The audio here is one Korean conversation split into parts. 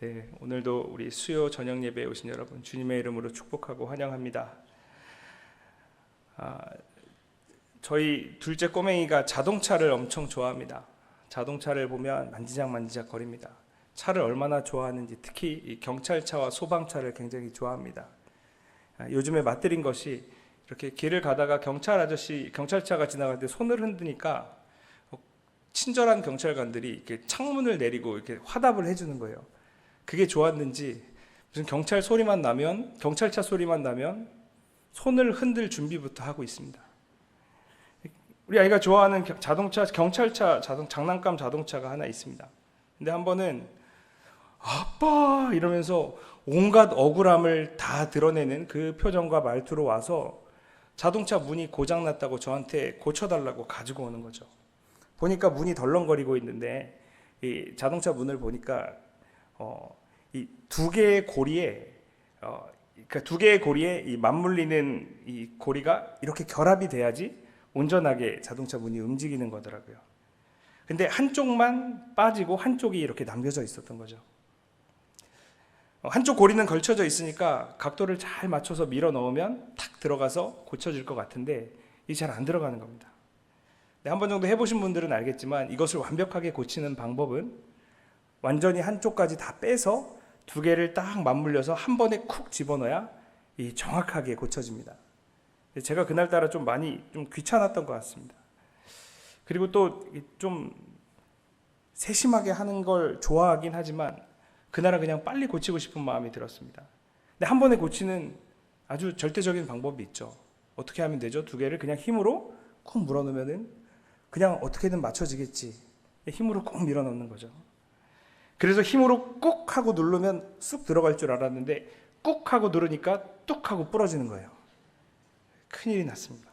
네, 오늘도 우리 수요 저녁 예배에 오신 여러분 주님의 이름으로 축복하고 환영합니다. 저희 둘째 꼬맹이가 자동차를 엄청 좋아합니다. 자동차를 보면 만지작 거립니다. 차를 얼마나 좋아하는지 특히 이 경찰차와 소방차를 굉장히 좋아합니다. 요즘에 맛들인 것이 이렇게 길을 가다가 경찰차가 지나갈 때 손을 흔드니까 친절한 경찰관들이 이렇게 창문을 내리고 이렇게 화답을 해주는 거예요. 그게 좋았는지 무슨 경찰차 소리만 나면 손을 흔들 준비부터 하고 있습니다. 우리 아이가 좋아하는 장난감 자동차가 하나 있습니다. 근데 한 번은 아빠 이러면서 온갖 억울함을 다 드러내는 그 표정과 말투로 와서 자동차 문이 고장났다고 저한테 고쳐달라고 가지고 오는 거죠. 보니까 문이 덜렁거리고 있는데 이 자동차 문을 보니까 이 두 개의 고리에 이 맞물리는 이 고리가 이렇게 결합이 돼야지 온전하게 자동차 문이 움직이는 거더라고요. 근데 한쪽만 빠지고 한쪽이 이렇게 남겨져 있었던 거죠. 한쪽 고리는 걸쳐져 있으니까 각도를 잘 맞춰서 밀어 넣으면 탁 들어가서 고쳐질 것 같은데 이게 잘 안 들어가는 겁니다. 한 번 정도 해보신 분들은 알겠지만 이것을 완벽하게 고치는 방법은 완전히 한쪽까지 다 빼서 두 개를 딱 맞물려서 한 번에 쿡 집어넣어야 이 정확하게 고쳐집니다. 제가 그날따라 좀 귀찮았던 것 같습니다. 그리고 또 좀 세심하게 하는 걸 좋아하긴 하지만 그날은 그냥 빨리 고치고 싶은 마음이 들었습니다. 근데 한 번에 고치는 아주 절대적인 방법이 있죠. 어떻게 하면 되죠? 두 개를 그냥 힘으로 쿡 물어넣으면은 그냥 어떻게든 맞춰지겠지. 힘으로 꾹 밀어 넣는 거죠. 그래서 힘으로 꾹 하고 누르면 쑥 들어갈 줄 알았는데 꾹 하고 누르니까 뚝 하고 부러지는 거예요. 큰일이 났습니다.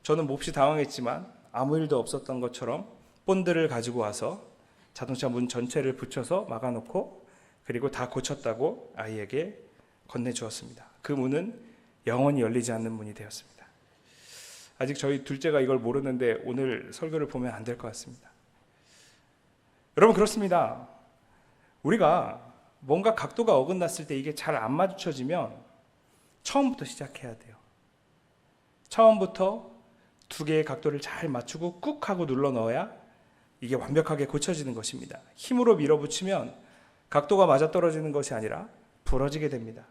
저는 몹시 당황했지만 아무 일도 없었던 것처럼 본드를 가지고 와서 자동차 문 전체를 붙여서 막아놓고 그리고 다 고쳤다고 아이에게 건네주었습니다. 그 문은 영원히 열리지 않는 문이 되었습니다. 아직 저희 둘째가 이걸 모르는데 오늘 설교를 보면 안 될 것 같습니다. 여러분 그렇습니다. 우리가 뭔가 각도가 어긋났을 때 이게 잘 안 마주쳐지면 처음부터 시작해야 돼요. 처음부터 두 개의 각도를 잘 맞추고 꾹 하고 눌러 넣어야 이게 완벽하게 고쳐지는 것입니다. 힘으로 밀어붙이면 각도가 맞아떨어지는 것이 아니라 부러지게 됩니다.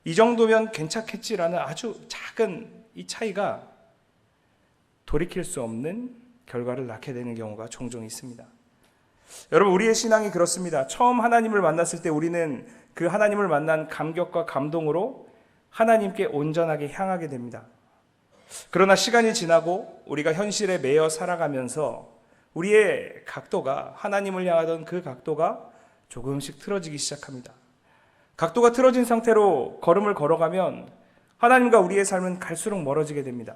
이 정도면 괜찮겠지라는 아주 작은 이 차이가 돌이킬 수 없는 결과를 낳게 되는 경우가 종종 있습니다. 여러분 우리의 신앙이 그렇습니다. 처음 하나님을 만났을 때 우리는 그 하나님을 만난 감격과 감동으로 하나님께 온전하게 향하게 됩니다. 그러나 시간이 지나고 우리가 현실에 매여 살아가면서 우리의 각도가 하나님을 향하던 그 각도가 조금씩 틀어지기 시작합니다. 각도가 틀어진 상태로 걸음을 걸어가면 하나님과 우리의 삶은 갈수록 멀어지게 됩니다.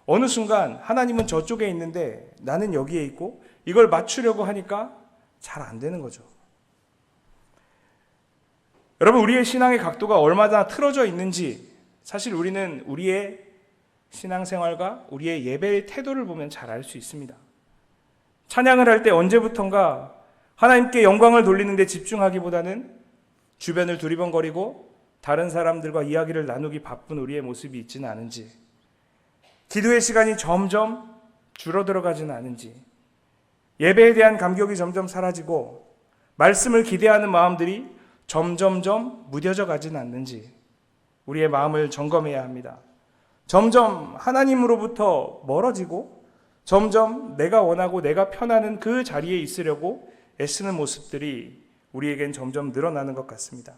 어느 순간 하나님은 저쪽에 있는데 나는 여기에 있고 이걸 맞추려고 하니까 잘 안 되는 거죠. 여러분 우리의 신앙의 각도가 얼마나 틀어져 있는지 사실 우리는 우리의 신앙생활과 우리의 예배의 태도를 보면 잘 알 수 있습니다. 찬양을 할 때 언제부턴가 하나님께 영광을 돌리는 데 집중하기보다는 주변을 두리번거리고 다른 사람들과 이야기를 나누기 바쁜 우리의 모습이 있지는 않은지, 기도의 시간이 점점 줄어들어가지는 않은지, 예배에 대한 감격이 점점 사라지고 말씀을 기대하는 마음들이 점점점 무뎌져 가지는 않는지 우리의 마음을 점검해야 합니다. 점점 하나님으로부터 멀어지고 점점 내가 원하고 내가 편하는 그 자리에 있으려고 애쓰는 모습들이 우리에겐 점점 늘어나는 것 같습니다.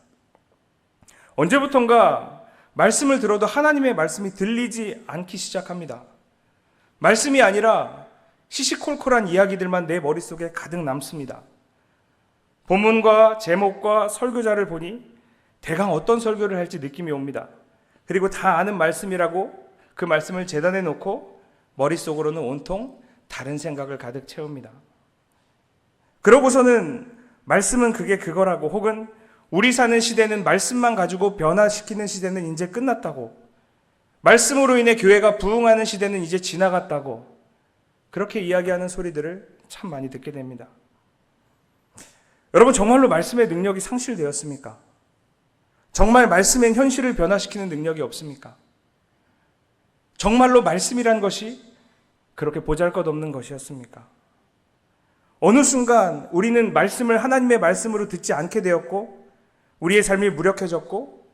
언제부턴가 말씀을 들어도 하나님의 말씀이 들리지 않기 시작합니다. 말씀이 아니라 시시콜콜한 이야기들만 내 머릿속에 가득 남습니다. 본문과 제목과 설교자를 보니 대강 어떤 설교를 할지 느낌이 옵니다. 그리고 다 아는 말씀이라고 그 말씀을 재단해 놓고 머릿속으로는 온통 다른 생각을 가득 채웁니다. 그러고서는 말씀은 그게 그거라고, 혹은 우리 사는 시대는 말씀만 가지고 변화시키는 시대는 이제 끝났다고, 말씀으로 인해 교회가 부흥하는 시대는 이제 지나갔다고 그렇게 이야기하는 소리들을 참 많이 듣게 됩니다. 여러분, 정말로 말씀의 능력이 상실되었습니까? 정말 말씀의 현실을 변화시키는 능력이 없습니까? 정말로 말씀이란 것이 그렇게 보잘것없는 것이었습니까? 어느 순간 우리는 말씀을 하나님의 말씀으로 듣지 않게 되었고, 우리의 삶이 무력해졌고,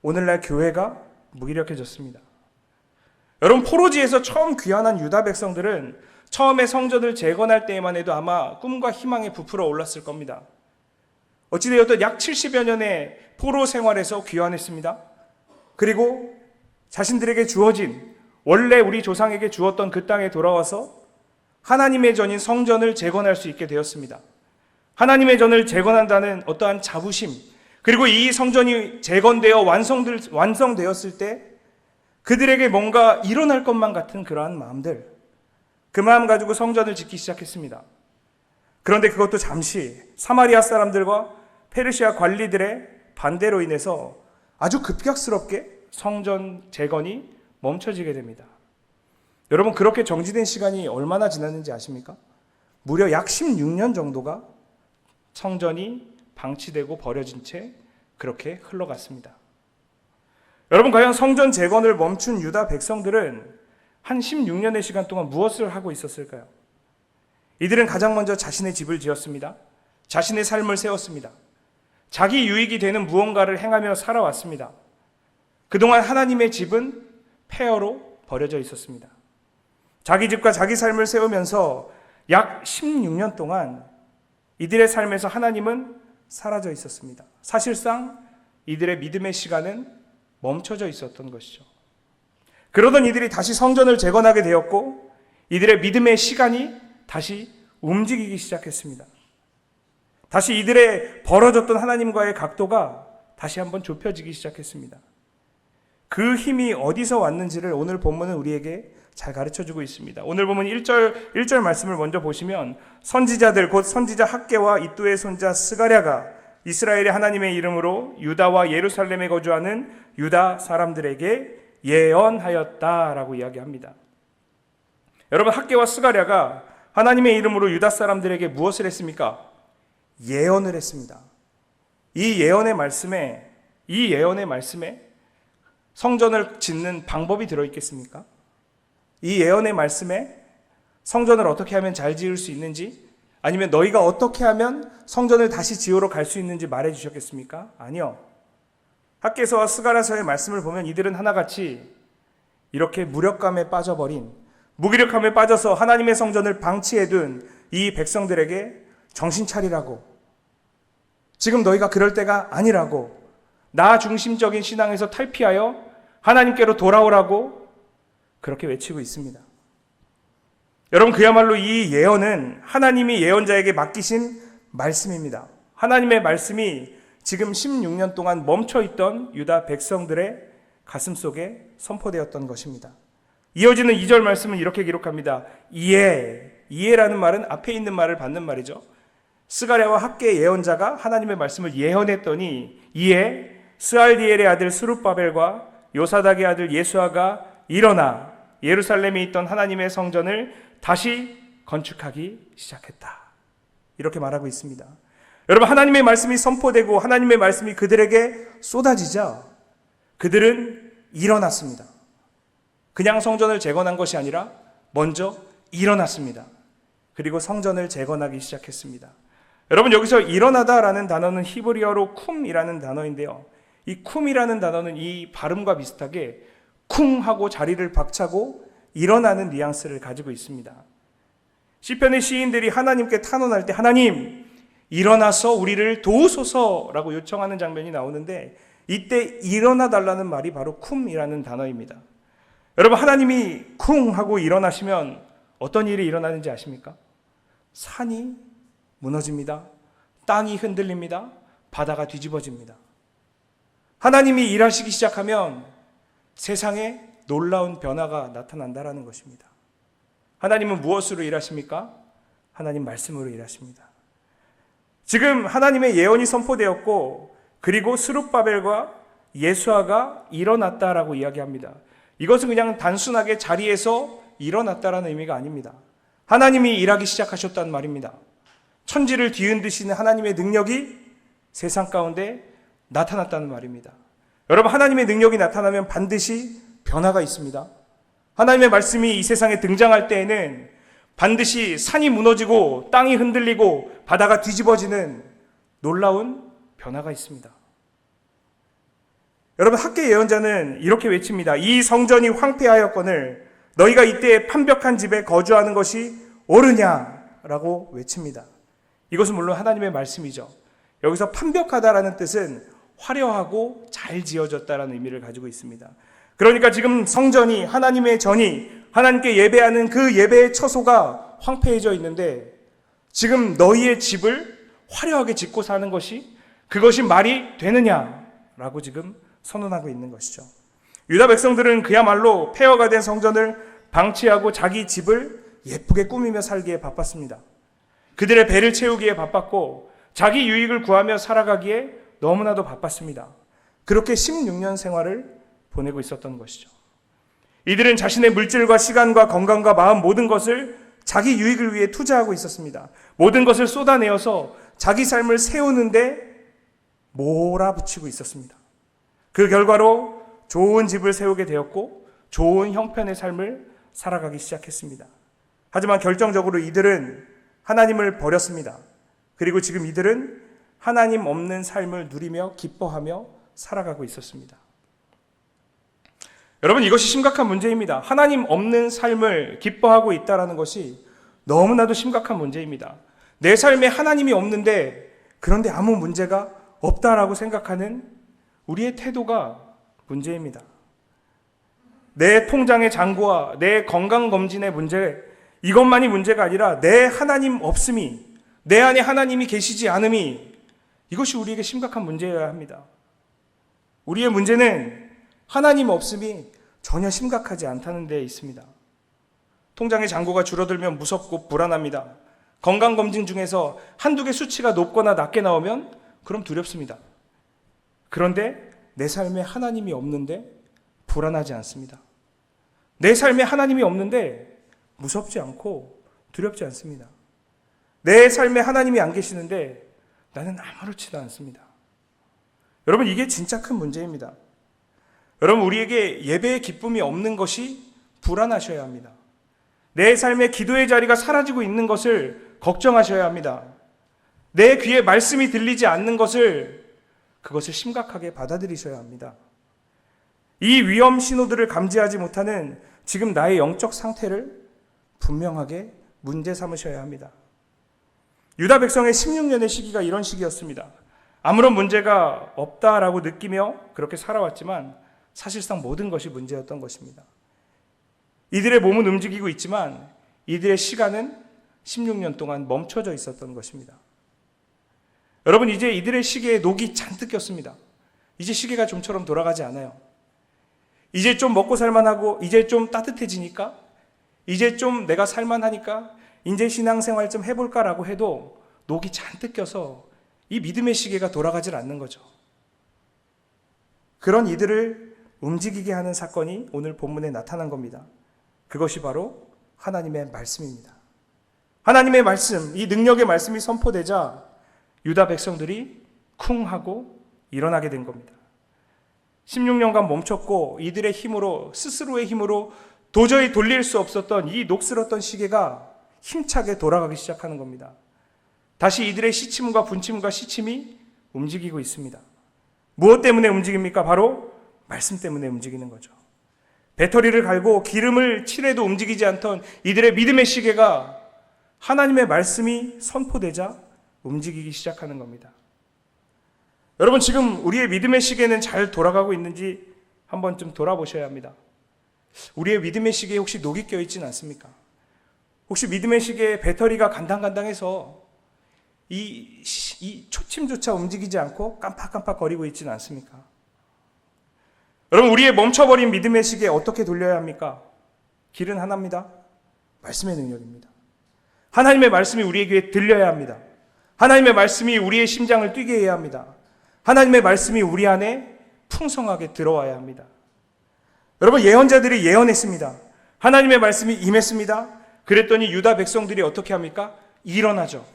오늘날 교회가 무기력해졌습니다. 여러분, 포로지에서 처음 귀환한 유다 백성들은 처음에 성전을 재건할 때에만 해도 아마 꿈과 희망에 부풀어 올랐을 겁니다. 어찌되었든 약 70여 년의 포로 생활에서 귀환했습니다. 그리고 자신들에게 주어진, 원래 우리 조상에게 주었던 그 땅에 돌아와서 하나님의 전인 성전을 재건할 수 있게 되었습니다. 하나님의 전을 재건한다는 어떠한 자부심, 그리고 이 성전이 재건되어 완성되었을 때 그들에게 뭔가 일어날 것만 같은 그러한 마음들, 그 마음 가지고 성전을 짓기 시작했습니다. 그런데 그것도 잠시 사마리아 사람들과 페르시아 관리들의 반대로 인해서 아주 급격스럽게 성전 재건이 멈춰지게 됩니다. 여러분, 그렇게 정지된 시간이 얼마나 지났는지 아십니까? 무려 약 16년 정도가 성전이 방치되고 버려진 채 그렇게 흘러갔습니다. 여러분, 과연 성전 재건을 멈춘 유다 백성들은 한 16년의 시간 동안 무엇을 하고 있었을까요? 이들은 가장 먼저 자신의 집을 지었습니다. 자신의 삶을 세웠습니다. 자기 유익이 되는 무언가를 행하며 살아왔습니다. 그동안 하나님의 집은 폐허로 버려져 있었습니다. 자기 집과 자기 삶을 세우면서 약 16년 동안 이들의 삶에서 하나님은 사라져 있었습니다. 사실상 이들의 믿음의 시간은 멈춰져 있었던 것이죠. 그러던 이들이 다시 성전을 재건하게 되었고, 이들의 믿음의 시간이 다시 움직이기 시작했습니다. 다시 이들의 벌어졌던 하나님과의 각도가 다시 한번 좁혀지기 시작했습니다. 그 힘이 어디서 왔는지를 오늘 본문은 우리에게 잘 가르쳐주고 있습니다. 오늘 보면 1절 말씀을 먼저 보시면, 선지자들 곧 선지자 학개와 이또의 손자 스가랴가 이스라엘의 하나님의 이름으로 유다와 예루살렘에 거주하는 유다 사람들에게 예언하였다라고 이야기합니다. 여러분, 학개와 스가랴가 하나님의 이름으로 유다 사람들에게 무엇을 했습니까? 예언을 했습니다. 이 예언의 말씀에 성전을 짓는 방법이 들어있겠습니까? 이 예언의 말씀에 성전을 어떻게 하면 잘 지을 수 있는지, 아니면 너희가 어떻게 하면 성전을 다시 지으러 갈 수 있는지 말해 주셨겠습니까? 아니요. 학개서와 스가랴서의 말씀을 보면 이들은 하나같이 이렇게 무력감에 빠져버린, 무기력함에 빠져서 하나님의 성전을 방치해둔 이 백성들에게 정신 차리라고, 지금 너희가 그럴 때가 아니라고, 나 중심적인 신앙에서 탈피하여 하나님께로 돌아오라고 그렇게 외치고 있습니다. 여러분, 그야말로 이 예언은 하나님이 예언자에게 맡기신 말씀입니다. 하나님의 말씀이 지금 16년 동안 멈춰있던 유다 백성들의 가슴 속에 선포되었던 것입니다. 이어지는 2절 말씀은 이렇게 기록합니다. 이해라는 말은 앞에 있는 말을 받는 말이죠. 스가랴와 학개 예언자가 하나님의 말씀을 예언했더니, 이에 스알디엘의 아들 스룹바벨과 요사닥의 아들 예수아가 일어나 예루살렘에 있던 하나님의 성전을 다시 건축하기 시작했다. 이렇게 말하고 있습니다. 여러분, 하나님의 말씀이 선포되고 하나님의 말씀이 그들에게 쏟아지자 그들은 일어났습니다. 그냥 성전을 재건한 것이 아니라 먼저 일어났습니다. 그리고 성전을 재건하기 시작했습니다. 여러분, 여기서 일어나다라는 단어는 히브리어로 쿰이라는 단어인데요. 이 쿰이라는 단어는 이 발음과 비슷하게 쿵 하고 자리를 박차고 일어나는 뉘앙스를 가지고 있습니다. 시편의 시인들이 하나님께 탄원할 때 하나님 일어나서 우리를 도우소서라고 요청하는 장면이 나오는데, 이때 일어나 달라는 말이 바로 쿰이라는 단어입니다. 여러분, 하나님이 쿵 하고 일어나시면 어떤 일이 일어나는지 아십니까? 산이 무너집니다. 땅이 흔들립니다. 바다가 뒤집어집니다. 하나님이 일하시기 시작하면 세상에 놀라운 변화가 나타난다라는 것입니다. 하나님은 무엇으로 일하십니까? 하나님 말씀으로 일하십니다. 지금 하나님의 예언이 선포되었고, 그리고 스룹바벨과 예수아가 일어났다라고 이야기합니다. 이것은 그냥 단순하게 자리에서 일어났다라는 의미가 아닙니다. 하나님이 일하기 시작하셨다는 말입니다. 천지를 뒤흔드시는 하나님의 능력이 세상 가운데 나타났다는 말입니다. 여러분, 하나님의 능력이 나타나면 반드시 변화가 있습니다. 하나님의 말씀이 이 세상에 등장할 때에는 반드시 산이 무너지고 땅이 흔들리고 바다가 뒤집어지는 놀라운 변화가 있습니다. 여러분, 학계 예언자는 이렇게 외칩니다. 이 성전이 황폐하였거늘 너희가 이때 판벽한 집에 거주하는 것이 옳으냐라고 외칩니다. 이것은 물론 하나님의 말씀이죠. 여기서 판벽하다라는 뜻은 화려하고 잘 지어졌다라는 의미를 가지고 있습니다. 그러니까 지금 성전이, 하나님의 전이, 하나님께 예배하는 그 예배의 처소가 황폐해져 있는데 지금 너희의 집을 화려하게 짓고 사는 것이, 그것이 말이 되느냐라고 지금 선언하고 있는 것이죠. 유다 백성들은 그야말로 폐허가 된 성전을 방치하고 자기 집을 예쁘게 꾸미며 살기에 바빴습니다. 그들의 배를 채우기에 바빴고 자기 유익을 구하며 살아가기에 너무나도 바빴습니다. 그렇게 16년 생활을 보내고 있었던 것이죠. 이들은 자신의 물질과 시간과 건강과 마음 모든 것을 자기 유익을 위해 투자하고 있었습니다. 모든 것을 쏟아내어서 자기 삶을 세우는데 몰아붙이고 있었습니다. 그 결과로 좋은 집을 세우게 되었고 좋은 형편의 삶을 살아가기 시작했습니다. 하지만 결정적으로 이들은 하나님을 버렸습니다. 그리고 지금 이들은 하나님 없는 삶을 누리며 기뻐하며 살아가고 있었습니다. 여러분, 이것이 심각한 문제입니다. 하나님 없는 삶을 기뻐하고 있다는 것이 너무나도 심각한 문제입니다. 내 삶에 하나님이 없는데 그런데 아무 문제가 없다라고 생각하는 우리의 태도가 문제입니다. 내 통장의 잔고와 내 건강검진의 문제, 이것만이 문제가 아니라 내 하나님 없음이, 내 안에 하나님이 계시지 않음이, 이것이 우리에게 심각한 문제여야 합니다. 우리의 문제는 하나님 없음이 전혀 심각하지 않다는 데에 있습니다. 통장의 잔고가 줄어들면 무섭고 불안합니다. 건강검진 중에서 한두 개 수치가 높거나 낮게 나오면 그럼 두렵습니다. 그런데 내 삶에 하나님이 없는데 불안하지 않습니다. 내 삶에 하나님이 없는데 무섭지 않고 두렵지 않습니다. 내 삶에 하나님이 안 계시는데 나는 아무렇지도 않습니다. 여러분, 이게 진짜 큰 문제입니다. 여러분, 우리에게 예배의 기쁨이 없는 것이 불안하셔야 합니다. 내 삶의 기도의 자리가 사라지고 있는 것을 걱정하셔야 합니다. 내 귀에 말씀이 들리지 않는 그것을 심각하게 받아들이셔야 합니다. 이 위험 신호들을 감지하지 못하는 지금 나의 영적 상태를 분명하게 문제 삼으셔야 합니다. 유다 백성의 16년의 시기가 이런 시기였습니다. 아무런 문제가 없다라고 느끼며 그렇게 살아왔지만 사실상 모든 것이 문제였던 것입니다. 이들의 몸은 움직이고 있지만 이들의 시간은 16년 동안 멈춰져 있었던 것입니다. 여러분, 이제 이들의 시계에 녹이 잔뜩 꼈습니다. 이제 시계가 좀처럼 돌아가지 않아요. 이제 좀 먹고 살만하고, 이제 좀 따뜻해지니까, 이제 좀 내가 살만하니까 이제 신앙생활 좀 해볼까라고 해도 녹이 잔뜩 껴서 이 믿음의 시계가 돌아가질 않는 거죠. 그런 이들을 움직이게 하는 사건이 오늘 본문에 나타난 겁니다. 그것이 바로 하나님의 말씀입니다. 하나님의 말씀, 이 능력의 말씀이 선포되자 유다 백성들이 쿵 하고 일어나게 된 겁니다. 16년간 멈췄고 이들의 힘으로, 스스로의 힘으로 도저히 돌릴 수 없었던 이 녹슬었던 시계가 힘차게 돌아가기 시작하는 겁니다. 다시 이들의 시침과 분침과 시침이 움직이고 있습니다. 무엇 때문에 움직입니까? 바로 말씀 때문에 움직이는 거죠. 배터리를 갈고 기름을 칠해도 움직이지 않던 이들의 믿음의 시계가 하나님의 말씀이 선포되자 움직이기 시작하는 겁니다. 여러분, 지금 우리의 믿음의 시계는 잘 돌아가고 있는지 한번 좀 돌아보셔야 합니다. 우리의 믿음의 시계에 혹시 녹이 껴있지는 않습니까? 혹시 믿음의 시계에 배터리가 간당간당해서 이 초침조차 움직이지 않고 깜빡깜빡 거리고 있지는 않습니까? 여러분, 우리의 멈춰버린 믿음의 시계 어떻게 돌려야 합니까? 길은 하나입니다. 말씀의 능력입니다. 하나님의 말씀이 우리의 귀에 들려야 합니다. 하나님의 말씀이 우리의 심장을 뛰게 해야 합니다. 하나님의 말씀이 우리 안에 풍성하게 들어와야 합니다. 여러분, 예언자들이 예언했습니다. 하나님의 말씀이 임했습니다. 그랬더니 유다 백성들이 어떻게 합니까? 일어나죠.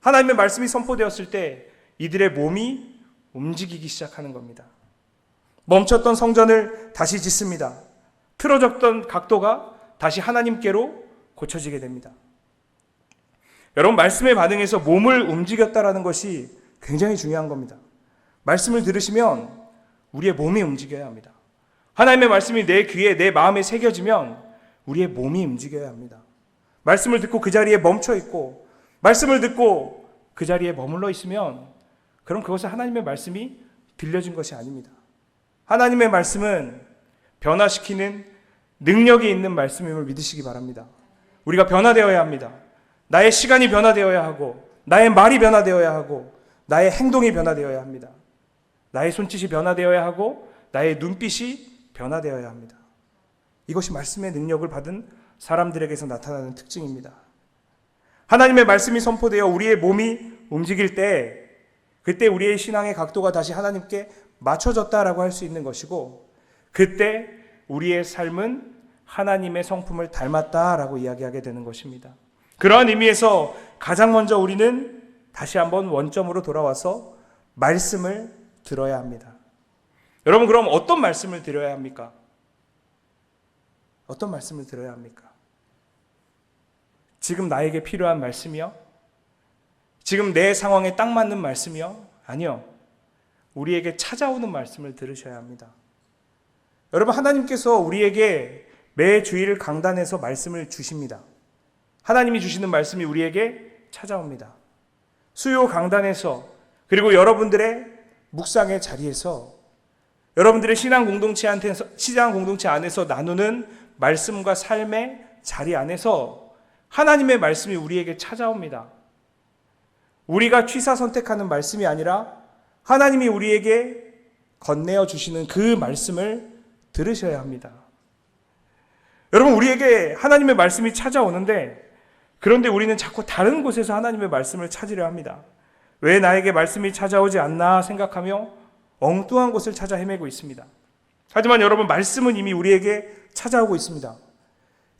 하나님의 말씀이 선포되었을 때 이들의 몸이 움직이기 시작하는 겁니다. 멈췄던 성전을 다시 짓습니다. 틀어졌던 각도가 다시 하나님께로 고쳐지게 됩니다. 여러분, 말씀에 반응해서 몸을 움직였다라는 것이 굉장히 중요한 겁니다. 말씀을 들으시면 우리의 몸이 움직여야 합니다. 하나님의 말씀이 내 귀에, 내 마음에 새겨지면 우리의 몸이 움직여야 합니다. 말씀을 듣고 그 자리에 멈춰 있고, 말씀을 듣고 그 자리에 머물러 있으면 그럼 그것은 하나님의 말씀이 들려진 것이 아닙니다. 하나님의 말씀은 변화시키는 능력이 있는 말씀임을 믿으시기 바랍니다. 우리가 변화되어야 합니다. 나의 시간이 변화되어야 하고, 나의 말이 변화되어야 하고, 나의 행동이 변화되어야 합니다. 나의 손짓이 변화되어야 하고, 나의 눈빛이 변화되어야 합니다. 이것이 말씀의 능력을 받은 사람들에게서 나타나는 특징입니다. 하나님의 말씀이 선포되어 우리의 몸이 움직일 때, 그때 우리의 신앙의 각도가 다시 하나님께 맞춰졌다라고 할 수 있는 것이고, 그때 우리의 삶은 하나님의 성품을 닮았다라고 이야기하게 되는 것입니다. 그러한 의미에서 가장 먼저 우리는 다시 한번 원점으로 돌아와서 말씀을 들어야 합니다. 여러분, 그럼 어떤 말씀을 들어야 합니까? 어떤 말씀을 들어야 합니까? 지금 나에게 필요한 말씀이요? 지금 내 상황에 딱 맞는 말씀이요? 아니요. 우리에게 찾아오는 말씀을 들으셔야 합니다. 여러분, 하나님께서 우리에게 매 주일 강단에서 말씀을 주십니다. 하나님이 주시는 말씀이 우리에게 찾아옵니다. 수요 강단에서, 그리고 여러분들의 묵상의 자리에서, 여러분들의 신앙 공동체 안에서 나누는 말씀과 삶의 자리 안에서 하나님의 말씀이 우리에게 찾아옵니다. 우리가 취사 선택하는 말씀이 아니라 하나님이 우리에게 건네어 주시는 그 말씀을 들으셔야 합니다. 여러분, 우리에게 하나님의 말씀이 찾아오는데, 그런데 우리는 자꾸 다른 곳에서 하나님의 말씀을 찾으려 합니다. 왜 나에게 말씀이 찾아오지 않나 생각하며 엉뚱한 곳을 찾아 헤매고 있습니다. 하지만 여러분, 말씀은 이미 우리에게 찾아오고 있습니다.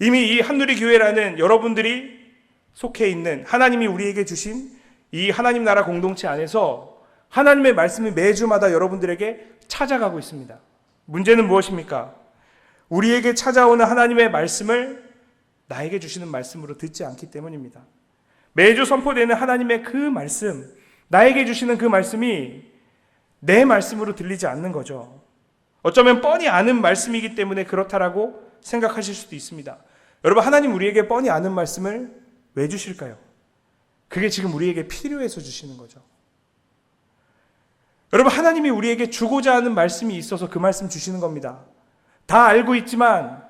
이미 이 한누리 교회라는 여러분들이 속해 있는, 하나님이 우리에게 주신 이 하나님 나라 공동체 안에서 하나님의 말씀이 매주마다 여러분들에게 찾아가고 있습니다. 문제는 무엇입니까? 우리에게 찾아오는 하나님의 말씀을 나에게 주시는 말씀으로 듣지 않기 때문입니다. 매주 선포되는 하나님의 그 말씀, 나에게 주시는 그 말씀이 내 말씀으로 들리지 않는 거죠. 어쩌면 뻔히 아는 말씀이기 때문에 그렇다라고 생각하실 수도 있습니다. 여러분, 하나님 우리에게 뻔히 아는 말씀을 왜 주실까요? 그게 지금 우리에게 필요해서 주시는 거죠. 여러분, 하나님이 우리에게 주고자 하는 말씀이 있어서 그 말씀 주시는 겁니다. 다 알고 있지만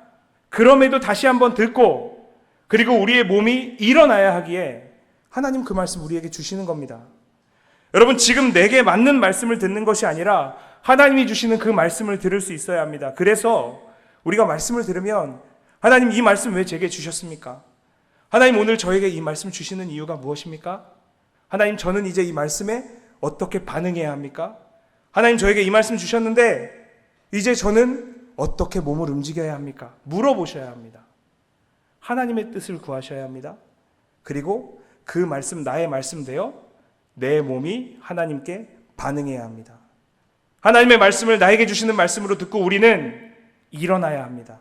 그럼에도 다시 한번 듣고, 그리고 우리의 몸이 일어나야 하기에 하나님 그 말씀 우리에게 주시는 겁니다. 여러분, 지금 내게 맞는 말씀을 듣는 것이 아니라 하나님이 주시는 그 말씀을 들을 수 있어야 합니다. 그래서 우리가 말씀을 들으면, 하나님 이 말씀 왜 제게 주셨습니까? 하나님 오늘 저에게 이 말씀 주시는 이유가 무엇입니까? 하나님, 저는 이제 이 말씀에 어떻게 반응해야 합니까? 하나님, 저에게 이 말씀 주셨는데 이제 저는 어떻게 몸을 움직여야 합니까? 물어보셔야 합니다. 하나님의 뜻을 구하셔야 합니다. 그리고 그 말씀, 나의 말씀 되어 내 몸이 하나님께 반응해야 합니다. 하나님의 말씀을 나에게 주시는 말씀으로 듣고 우리는 일어나야 합니다.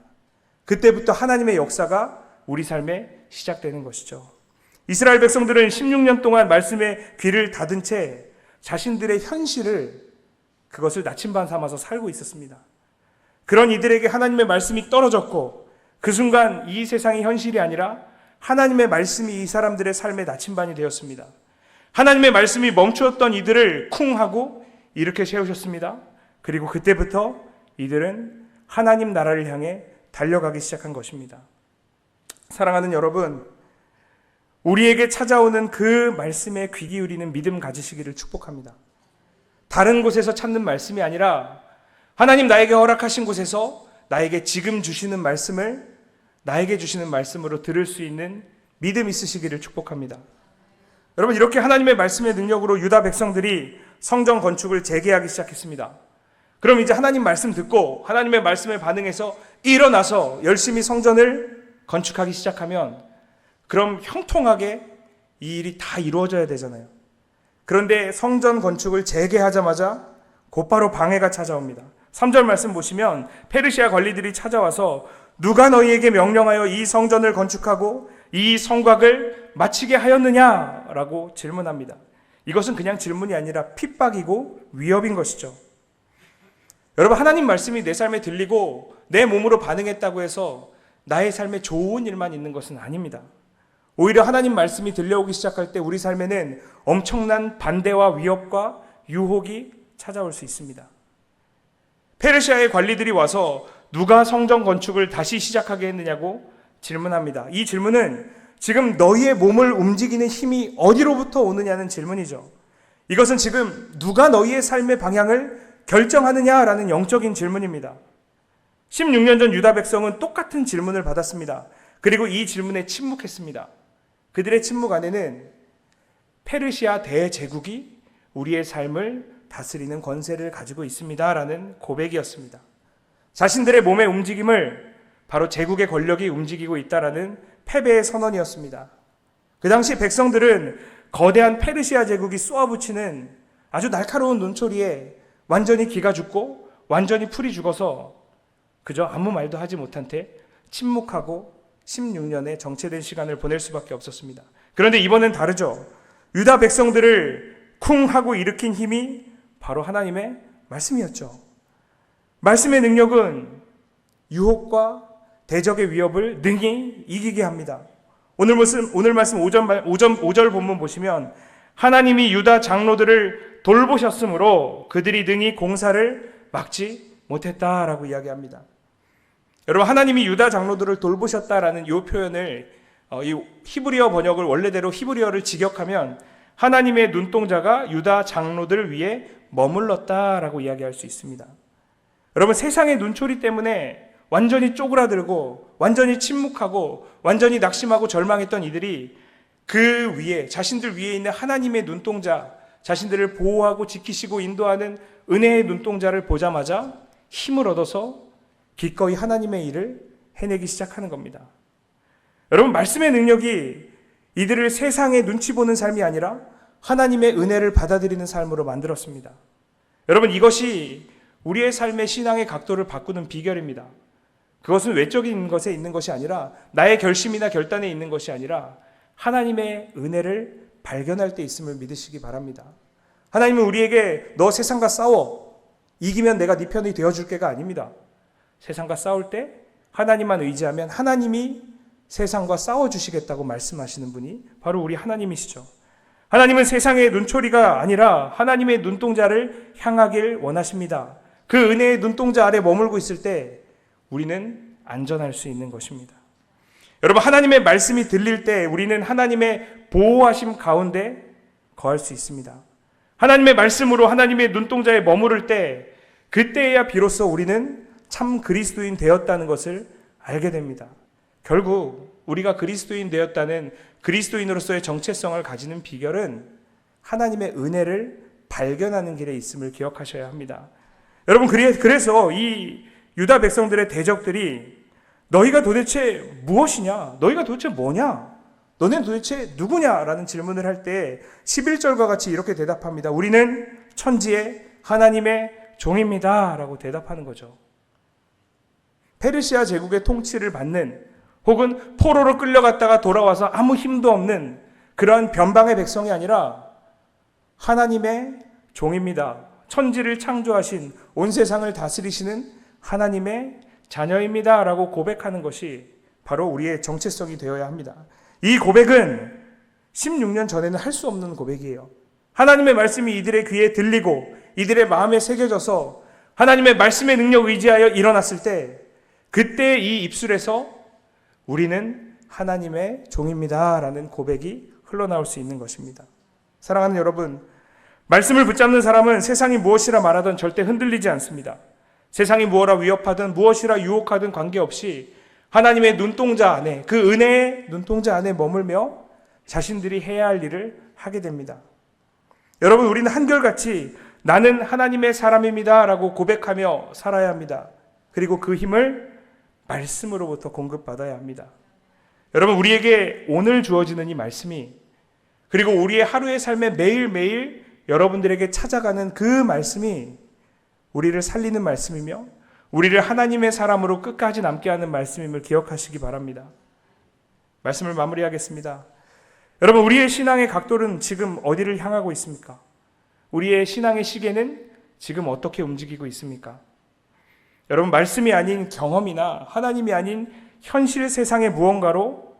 그때부터 하나님의 역사가 우리 삶에 시작되는 것이죠. 이스라엘 백성들은 16년 동안 말씀에 귀를 닫은 채 자신들의 현실을, 그것을 나침반 삼아서 살고 있었습니다. 그런 이들에게 하나님의 말씀이 떨어졌고, 그 순간 이 세상의 현실이 아니라 하나님의 말씀이 이 사람들의 삶의 나침반이 되었습니다. 하나님의 말씀이 멈추었던 이들을 쿵 하고 일으켜 세우셨습니다. 그리고 그때부터 이들은 하나님 나라를 향해 달려가기 시작한 것입니다. 사랑하는 여러분, 우리에게 찾아오는 그 말씀에 귀 기울이는 믿음 가지시기를 축복합니다. 다른 곳에서 찾는 말씀이 아니라 하나님 나에게 허락하신 곳에서 나에게 지금 주시는 말씀을 나에게 주시는 말씀으로 들을 수 있는 믿음 있으시기를 축복합니다. 여러분, 이렇게 하나님의 말씀의 능력으로 유다 백성들이 성전 건축을 재개하기 시작했습니다. 그럼 이제 하나님 말씀 듣고 하나님의 말씀에 반응해서 일어나서 열심히 성전을 건축하기 시작하면, 그럼 형통하게 이 일이 다 이루어져야 되잖아요. 그런데 성전 건축을 재개하자마자 곧바로 방해가 찾아옵니다. 3절 말씀 보시면 페르시아 관리들이 찾아와서 누가 너희에게 명령하여 이 성전을 건축하고 이 성곽을 마치게 하였느냐라고 질문합니다. 이것은 그냥 질문이 아니라 핍박이고 위협인 것이죠. 여러분, 하나님 말씀이 내 삶에 들리고 내 몸으로 반응했다고 해서 나의 삶에 좋은 일만 있는 것은 아닙니다. 오히려 하나님 말씀이 들려오기 시작할 때 우리 삶에는 엄청난 반대와 위협과 유혹이 찾아올 수 있습니다. 페르시아의 관리들이 와서 누가 성전 건축을 다시 시작하게 했느냐고 질문합니다. 이 질문은 지금 너희의 몸을 움직이는 힘이 어디로부터 오느냐는 질문이죠. 이것은 지금 누가 너희의 삶의 방향을 결정하느냐라는 영적인 질문입니다. 16년 전 유다 백성은 똑같은 질문을 받았습니다. 그리고 이 질문에 침묵했습니다. 그들의 침묵 안에는 페르시아 대제국이 우리의 삶을 다스리는 권세를 가지고 있습니다라는 고백이었습니다. 자신들의 몸의 움직임을 바로 제국의 권력이 움직이고 있다라는 패배의 선언이었습니다. 그 당시 백성들은 거대한 페르시아 제국이 쏘아붙이는 아주 날카로운 눈초리에 완전히 기가 죽고 완전히 풀이 죽어서 그저 아무 말도 하지 못한 채 침묵하고 16년의 정체된 시간을 보낼 수밖에 없었습니다. 그런데 이번엔 다르죠. 유다 백성들을 쿵 하고 일으킨 힘이 바로 하나님의 말씀이었죠. 말씀의 능력은 유혹과 대적의 위협을 능히 이기게 합니다. 오늘 말씀 5절 본문 보시면 하나님이 유다 장로들을 돌보셨으므로 그들이 능히 공사를 막지 못했다라고 이야기합니다. 여러분, 하나님이 유다 장로들을 돌보셨다라는 이 표현을 이 히브리어 번역을 원래대로 히브리어를 직역하면 하나님의 눈동자가 유다 장로들을 위해 머물렀다라고 이야기할 수 있습니다. 여러분, 세상의 눈초리 때문에 완전히 쪼그라들고 완전히 침묵하고 완전히 낙심하고 절망했던 이들이 그 위에 자신들 위에 있는 하나님의 눈동자, 자신들을 보호하고 지키시고 인도하는 은혜의 눈동자를 보자마자 힘을 얻어서 기꺼이 하나님의 일을 해내기 시작하는 겁니다. 여러분, 말씀의 능력이 이들을 세상의 눈치 보는 삶이 아니라 하나님의 은혜를 받아들이는 삶으로 만들었습니다. 여러분, 이것이 우리의 삶의 신앙의 각도를 바꾸는 비결입니다. 그것은 외적인 것에 있는 것이 아니라 나의 결심이나 결단에 있는 것이 아니라 하나님의 은혜를 발견할 때 있음을 믿으시기 바랍니다. 하나님은 우리에게 너 세상과 싸워 이기면 내가 네 편이 되어줄게가 아닙니다. 세상과 싸울 때 하나님만 의지하면 하나님이 세상과 싸워주시겠다고 말씀하시는 분이 바로 우리 하나님이시죠. 하나님은 세상의 눈초리가 아니라 하나님의 눈동자를 향하길 원하십니다. 그 은혜의 눈동자 아래 머물고 있을 때 우리는 안전할 수 있는 것입니다. 여러분, 하나님의 말씀이 들릴 때 우리는 하나님의 보호하심 가운데 거할 수 있습니다. 하나님의 말씀으로 하나님의 눈동자에 머무를 때 그때야 비로소 우리는 참 그리스도인 되었다는 것을 알게 됩니다. 결국 우리가 그리스도인 되었다는 그리스도인으로서의 정체성을 가지는 비결은 하나님의 은혜를 발견하는 길에 있음을 기억하셔야 합니다. 여러분, 그래서 이 유다 백성들의 대적들이 너희가 도대체 무엇이냐? 너희가 도대체 뭐냐? 너네는 도대체 누구냐라는 질문을 할 때 11절과 같이 이렇게 대답합니다. 우리는 천지의 하나님의 종입니다 라고 대답하는 거죠. 페르시아 제국의 통치를 받는 혹은 포로로 끌려갔다가 돌아와서 아무 힘도 없는 그러한 변방의 백성이 아니라 하나님의 종입니다. 천지를 창조하신 온 세상을 다스리시는 하나님의 자녀입니다 라고 고백하는 것이 바로 우리의 정체성이 되어야 합니다. 이 고백은 16년 전에는 할 수 없는 고백이에요. 하나님의 말씀이 이들의 귀에 들리고 이들의 마음에 새겨져서 하나님의 말씀의 능력 의지하여 일어났을 때 그때 이 입술에서 우리는 하나님의 종입니다 라는 고백이 흘러나올 수 있는 것입니다. 사랑하는 여러분, 말씀을 붙잡는 사람은 세상이 무엇이라 말하든 절대 흔들리지 않습니다. 세상이 무엇이라 위협하든 무엇이라 유혹하든 관계없이 하나님의 눈동자 안에, 그 은혜의 눈동자 안에 머물며 자신들이 해야 할 일을 하게 됩니다. 여러분, 우리는 한결같이 나는 하나님의 사람입니다 라고 고백하며 살아야 합니다. 그리고 그 힘을 말씀으로부터 공급받아야 합니다. 여러분, 우리에게 오늘 주어지는 이 말씀이 그리고 우리의 하루의 삶에 매일매일 여러분들에게 찾아가는 그 말씀이 우리를 살리는 말씀이며 우리를 하나님의 사람으로 끝까지 남게 하는 말씀임을 기억하시기 바랍니다. 말씀을 마무리하겠습니다. 여러분, 우리의 신앙의 각도는 지금 어디를 향하고 있습니까? 우리의 신앙의 시계는 지금 어떻게 움직이고 있습니까? 여러분, 말씀이 아닌 경험이나 하나님이 아닌 현실 세상의 무언가로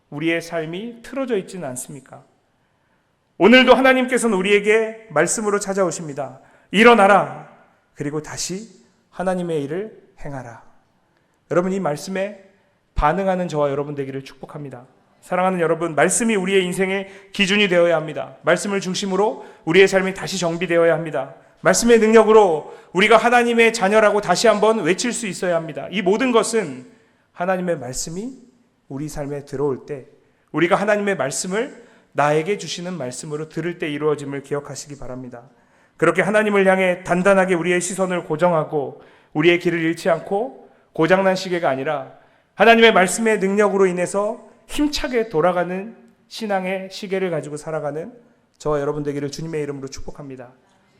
우리의 삶이 틀어져 있지는 않습니까? 오늘도 하나님께서는 우리에게 말씀으로 찾아오십니다. 일어나라. 그리고 다시 하나님의 일을 행하라. 여러분, 이 말씀에 반응하는 저와 여러분 되기를 축복합니다. 사랑하는 여러분, 말씀이 우리의 인생의 기준이 되어야 합니다. 말씀을 중심으로 우리의 삶이 다시 정비되어야 합니다. 말씀의 능력으로 우리가 하나님의 자녀라고 다시 한번 외칠 수 있어야 합니다. 이 모든 것은 하나님의 말씀이 우리 삶에 들어올 때, 우리가 하나님의 말씀을 나에게 주시는 말씀으로 들을 때 이루어짐을 기억하시기 바랍니다. 그렇게 하나님을 향해 단단하게 우리의 시선을 고정하고 우리의 길을 잃지 않고 고장난 시계가 아니라 하나님의 말씀의 능력으로 인해서 힘차게 돌아가는 신앙의 시계를 가지고 살아가는 저와 여러분 되기를 주님의 이름으로 축복합니다.